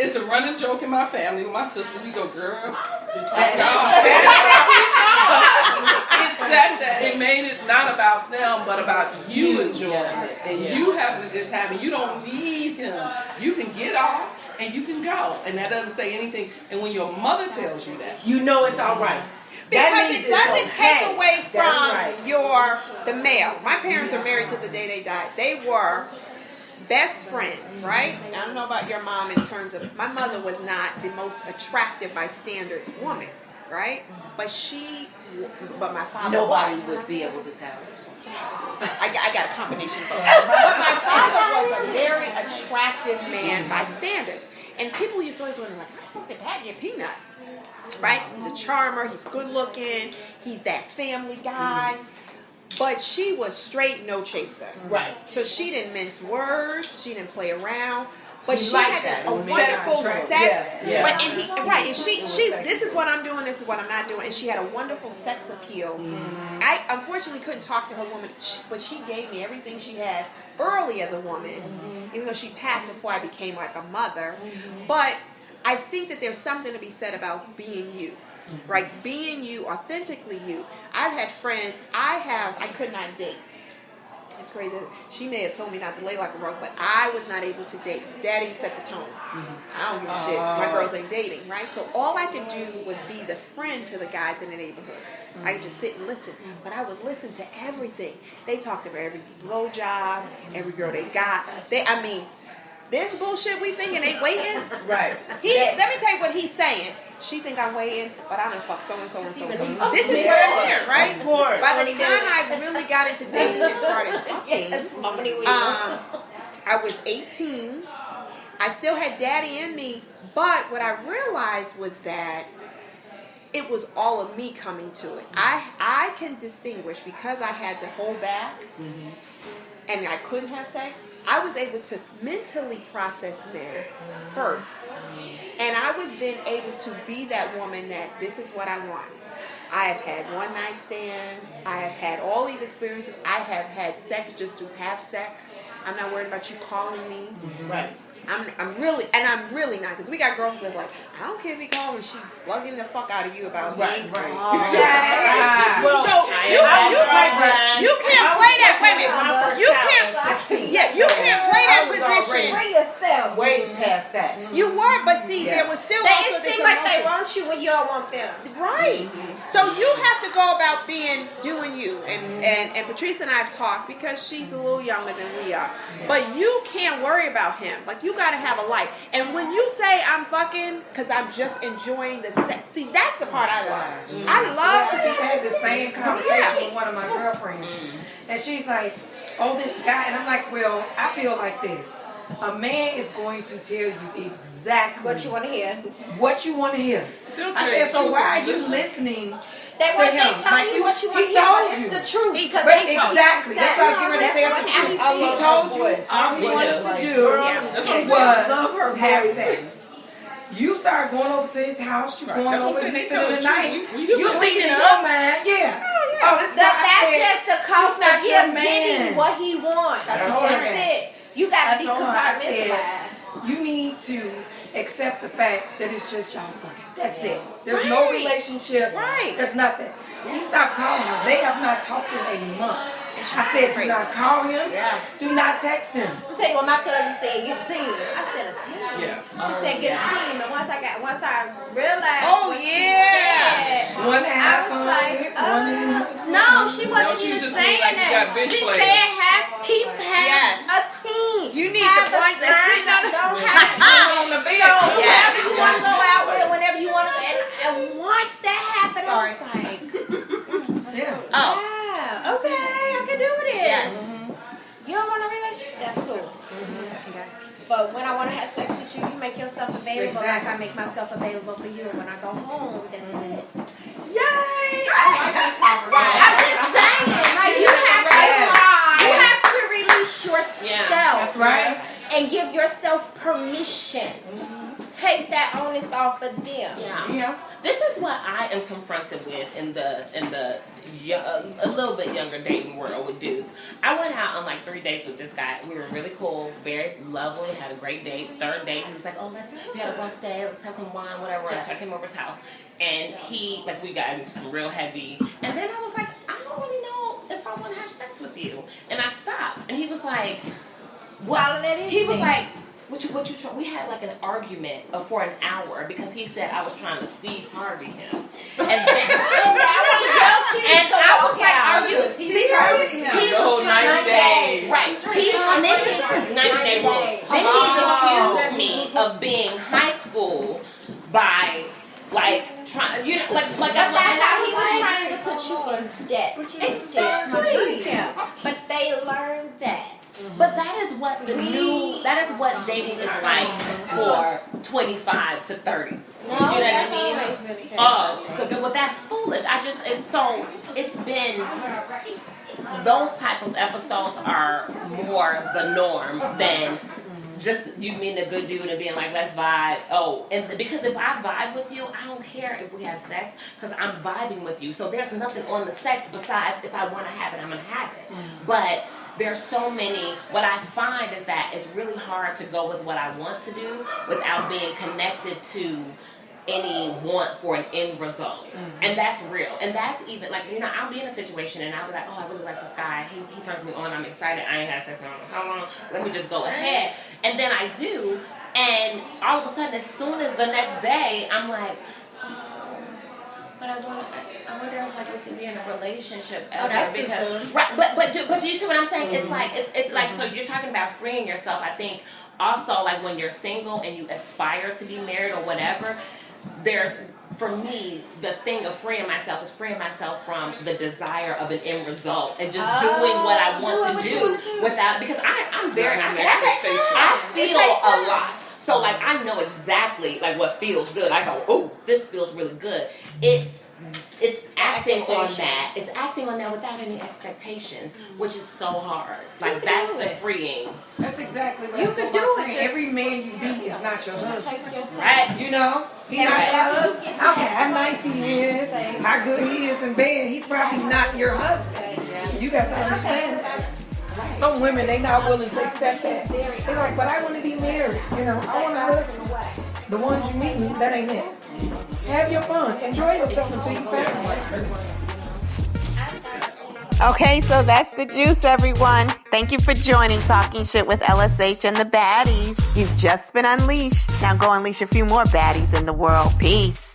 it's a running joke in my family with my sister. We go, girl. It's such that it made it not about them, but about you enjoying it and you having a good time. And you don't need him. You can get off and you can go, and that doesn't say anything. And when your mother tells you that, you know it's all right. Because it doesn't take away from the male. My parents are married to the day they died. They were best friends, right? I don't know about your mom in terms of, my mother was not the most attractive by standards woman, right? But my father Nobody was. would be able to tell. I got a combination of both. But my father was a very attractive man by standards. And people used to always wonder, like, how could that get Peanut? Right? He's a charmer, he's good looking, he's that family guy. But she was straight no chaser. Right. So she didn't mince words, she didn't play around. But she like had that. a wonderful sex. Yeah. But and she this is what I'm doing, this is what I'm not doing. And she had a wonderful sex appeal. I unfortunately couldn't talk to her woman, but she gave me everything she had early as a woman, even though she passed before I became like a mother. But I think that there's something to be said about being you. Right? Being you, authentically you. I've had friends, I could not date. It's crazy. She may have told me not to lay like a rug, but I was not able to date. Daddy, you set the tone. I don't give a shit. My girls ain't dating, right? So all I could do was be the friend to the guys in the neighborhood. I could just sit and listen. But I would listen to everything. They talked about every blowjob, every girl they got. This bullshit we thinking they waiting. Right. Let me tell you what he's saying. She think I'm waiting, but I done fuck so and so and so and so. This is what I'm hearing, right? Of course. By the time I really got into dating and started fucking, I was 18. I still had daddy in me, but what I realized was that it was all of me coming to it. I can distinguish because I had to hold back and I couldn't have sex. I was able to mentally process men first. And I was then able to be that woman that this is what I want. I have had one night stands. I have had all these experiences. I have had sex just to have sex. I'm not worried about you calling me. Right. I'm really not, because we got girls that's like, I don't care if he called me, she bugging the fuck out of you about he ain't called. Well, so you can't play that. Wait a minute. You can't play that position. Bring yourself. Waiting past that. You were, but see, there was still also It this seems like they emotion. want you when you don't want them. Right. So you have to go about doing you. And Patrice and I have talked because she's a little younger than we are. But you can't worry about him. Like, you got to have a life. And when you say I'm fucking because I'm just enjoying the sex, see, that's the part I love. I love to I just had the same conversation with one of my girlfriends. And she's like, oh, this guy. And I'm like, well, I feel like this. A man is going to tell you exactly What you want to hear. what you want to hear. I said, so why are you listening? They to weren't him? telling you what you want to hear, but it's the truth. Exactly. That's what I was getting ready to say. It's the truth. He told you all he wanted to do was have sex. You start going over to his house. You going over to spend the night. You thinking in your mind, oh, this That's just the cost of not your him man. getting what he wants. I told her That's that. it. You got to be I told her, I compartmentalized. said, you need to accept the fact that it's just y'all fucking. That's it. There's no relationship. Right. There's nothing. He stopped calling her. They have not talked in a month. I said, do not call him. Do not text him. I'll tell you what my cousin said, get a team. I said, a team? Yes. She said, get a team. And once I realized what she said, One half I was on like, it, one in. no, she wasn't she even just saying mean like you got that. bench She players. said have a team. You need the ones that sitting on the don't have on the bed. So whenever you want to go out with, whenever you want to go, and once that happened, I was like, wow, okay, I can do this. Yes. You don't want a relationship? That's cool. But when I want to have sex with you, you make yourself available like I make myself available for you. And when I go home, that's it. Yay! I'm just saying, like you have to release yourself. That's right. and give yourself permission. Take that onus off of them. Yeah. This is what I am confronted with in the a little bit younger dating world with dudes. I went out on like 3 dates with this guy. We were really cool, very lovely, had a great date. Third date, he was like, oh, we had a rough day, let's have some wine, whatever. So I came over his house, and we got into some real heavy. And then I was like, I don't really know if I want to have sex with you. And I stopped, and he was like, Well, he was like, what you try? We had like an argument for an hour because he said I was trying to Steve Harvey him, and then I was like, are you serious? He was trying to say, right? And then he 90-day rule. Then he accused me of being high school by like trying, you know, like that's how he was trying to put you in debt. Exactly. But they learned that. But that is what that is what dating is like for 25 to 30. No, you know what that's I mean? always really Well, that's foolish. It's been, those type of episodes are more the norm than just you meeting a good dude and being like, let's vibe. Because if I vibe with you, I don't care if we have sex because I'm vibing with you. So there's nothing on the sex besides if I want to have it, I'm going to have it. But there's so many, what I find is that it's really hard to go with what I want to do without being connected to any want for an end result. And that's real. And that's even, like, you know, I'll be in a situation and I'll be like, oh, I really like this guy. He turns me on. I'm excited. I ain't had sex in I don't know how long. Let me just go ahead. And then I do. And all of a sudden, as soon as the next day, I'm like, but I wonder if like we could be in a relationship ever. That's too soon. Right, but do you see what I'm saying? It's like it's like, so you're talking about freeing yourself. I think also like when you're single and you aspire to be married or whatever, there's, for me, the thing of freeing myself is freeing myself from the desire of an end result and just doing what I want to do without, because I'm very, I feel a lot. So like I know exactly like what feels good. I go, oh, this feels really good. It's acting on that. It's acting on that without any expectations, which is so hard. Like that's the freeing. That's exactly what I told my friend. Every man you be is not your husband. Right? You know? He's not your husband. I don't care how nice he is, how good he is in bed. He's probably not your husband. You got to understand that. Some women, they not willing to accept that. They're like, but I want to be married. You know, I want a husband. The ones you meet me, that ain't it. Have your fun. Enjoy yourself until you find one. Okay, so that's the juice, everyone. Thank you for joining Talking Shit with LSH and the Baddies. You've just been unleashed. Now go unleash a few more baddies in the world. Peace.